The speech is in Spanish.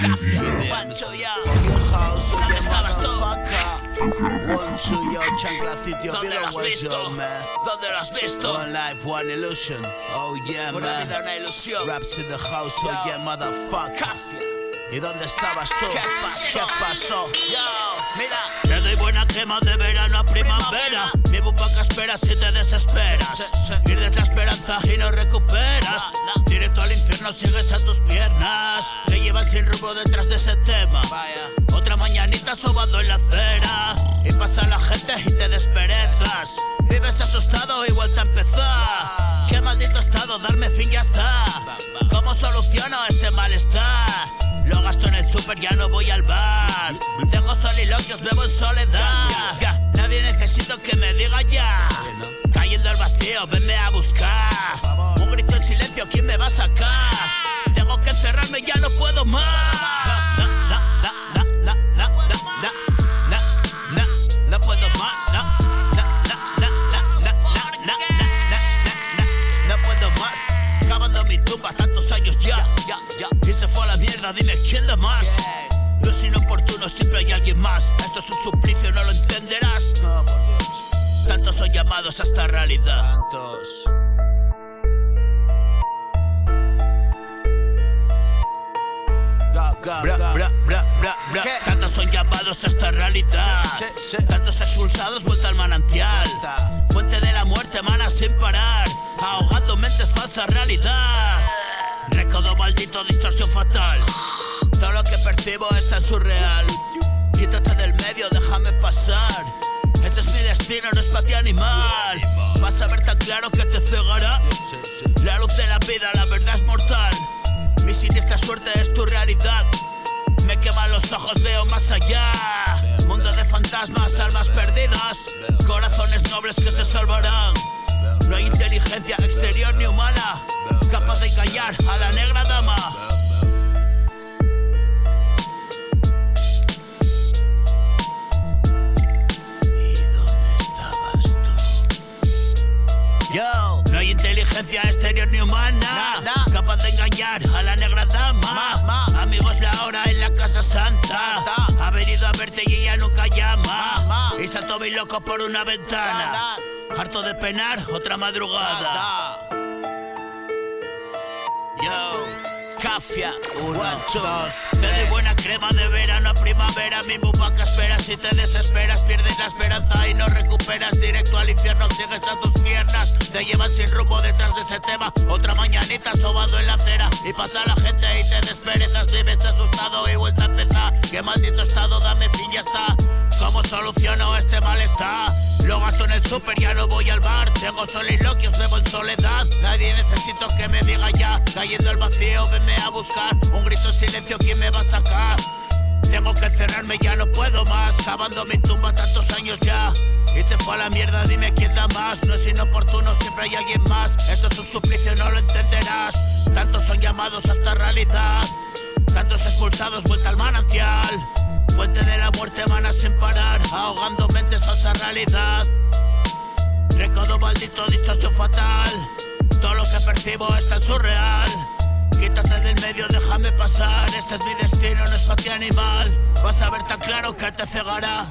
Cafia, Pancho ya. ¿Dónde estabas tú? ¿Dónde lo has visto? ¿Dónde lo has visto? One life, one illusion. Oh yeah, Una man. vida, una ilusión. Raps in the house, oh Yo. yeah, motherfucker. Cafia. ¿Y dónde estabas tú? ¿Qué pasó? ¿Qué pasó? Yo, mira. Te doy buena crema de verano a primavera. Mi bupaca espera si te desesperas. Pierdes la esperanza y no recuperas. Directo al infierno sigues a tus piernas. Te llevan sin rumbo detrás de ese tema. Otra mañanita sobando en la acera. Y pasa la gente y te desperezas. Vives asustado y vuelta a empezar. Qué maldito estado, darme fin ya está. ¿Cómo soluciono este malestar? Lo gasto en el súper, ya no voy al bar. Tengo soliloquios, bebo en soledad. Nadie necesito que me diga ya. Cayendo al vacío, venme a buscar. Un grito en silencio, ¿quién me va a sacar? Tengo que encerrarme, ya no puedo más. No puedo más. No puedo más. Cavando mi tumba tantos años ya. Y se fue a la mierda, dime quién da más. No es inoportuno, siempre hay alguien más. Esto es un suplicio, no lo entenderás. Tantos son llamados a esta realidad. Tantos. Tantos son llamados a esta realidad. Tantos expulsados, vuelta al manantial. Fuente de la muerte, mana sin parar. Ahogando mentes, falsa realidad. Recodo maldito, distorsión fatal. Todo lo que percibo es tan surreal. Quítate del medio, déjame pasar. Ese es mi destino, no es para ti animal. Vas a ver tan claro que te cegará. La luz de la vida, la verdad es mortal. Mi siniestra suerte es tu realidad. Me queman los ojos, veo más allá. Mundo de fantasmas, almas perdidas. Corazones nobles que se salvarán. No hay inteligencia exterior ni humana capaz de callar a la negra dama. ¿Y dónde estabas tú? Yo, no hay inteligencia exterior ni humana capaz de engañar a la negra dama. Amigos, la hora en la casa santa. Ha venido a verte y ella nunca llama. Y saltó mi loco por una ventana. Harto de penar, otra madrugada. Yo, Cafia, 1, 2, te doy buena crema de verano a primavera. Mi bupaca espera, si te desesperas pierdes la esperanza y no recuperas. Directo al infierno sigues a tus piernas. Te llevan sin rumbo detrás de ese tema. Otra mañanita sobado en la acera. Y pasa la gente y te desperezas. Vives asustado y vuelta a empezar. Qué maldito estado, dame fin, ya está. ¿Cómo soluciono este malestar? Lo gasto en el súper, ya no voy al bar. Tengo soliloquios, bebo en soledad. Nadie necesito que me diga ya. Cayendo al vacío, venme a buscar. Un grito en silencio, ¿quién me va a sacar? Tengo que encerrarme, ya no puedo más. Cavando mi tumba tantos años ya. Y se fue a la mierda, dime quién da más. No es inoportuno, siempre hay alguien más. Esto es un suplicio, no lo entenderás. Tantos son llamados a esta realidad. Tantos expulsados, vuelta al manantial. Fuente de la muerte, mana sin parar. Ahogando mentes, falsa realidad. Recodo maldito, distorsión fatal. Todo lo que percibo es tan surreal. Quítate del medio, déjame pasar. Este es mi destino, no es para ti animal. Vas a ver tan claro que te cegará.